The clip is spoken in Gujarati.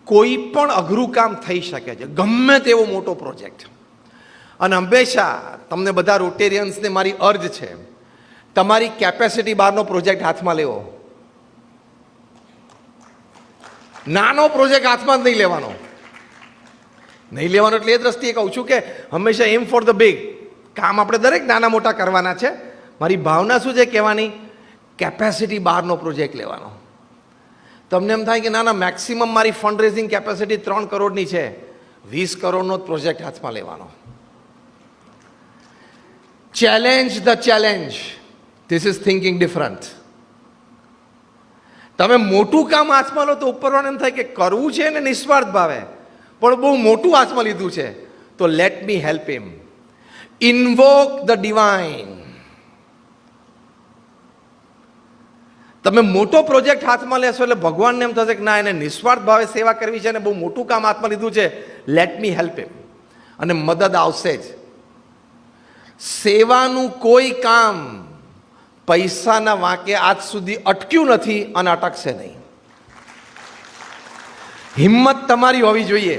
કોઈ પણ અઘરું કામ થઈ શકે છે, ગમે તેવો મોટો પ્રોજેક્ટ. અને હંમેશા તમને બધા રોટેરિયન્સને મારી અર્જ છે, તમારી કેપેસિટી બહારનો પ્રોજેક્ટ હાથમાં લેવો. નાનો પ્રોજેક્ટ હાથમાં જ નહીં લેવાનો. એટલે એ દ્રષ્ટિએ કહું છું કે હંમેશા એમ ફોર ધ બિગ. કામ આપણે દરેક નાના મોટા કરવાના છે. મારી ભાવના શું છે કહેવાની? કેપેસિટી બહારનો પ્રોજેક્ટ લેવાનો. તમને એમ થાય કે ના મેક્સિમમ મારી ફંડ રેઝિંગ કેપેસિટી 3 કરોડની છે, 20 કરોડનો જ પ્રોજેક્ટ હાથમાં લેવાનો. Challenge the challenge. This is thinking different. તમે મોટું કામ હાથમાં લો તો ઉપરવાળાને એમ થાય કે કરવું છે ને નિસ્વાર્થ ભાવે, પણ બહુ મોટું હાથમાં લીધું છે તો let me help him. Invoke the divine. તમે મોટો પ્રોજેક્ટ હાથમાં લેશો એટલે ભગવાનને એમ થશે કે ના, એને નિસ્વાર્થ ભાવે સેવા કરવી છે અને બહુ મોટું કામ હાથમાં લીધું છે, લેટ મી હેલ્પ હિમ. અને મદદ આવશે જ. સેવાનું કોઈ કામ પૈસાના વાંકે આજ સુધી અટક્યું નથી અને અટકશે નહીં. હિંમત તમારી હોવી જોઈએ.